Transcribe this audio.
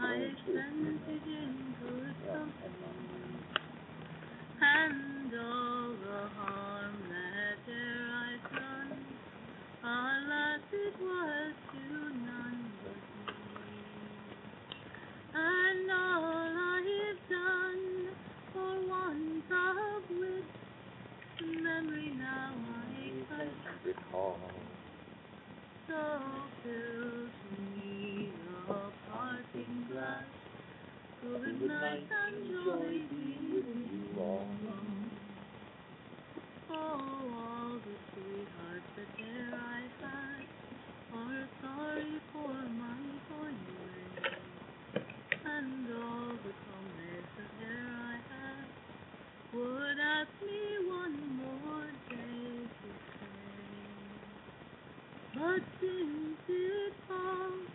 I spent it in good company, and all the harm that there I've done, alas, it was to none but me. And all I've done for want of wit, memory now I can't recall. So fill to me the parting glass. Good night and joy be with you all. Oh, all the sweethearts that there I had are sorry for my going away, and all the comrades that there I had would ask me one more day to stay. But since it falls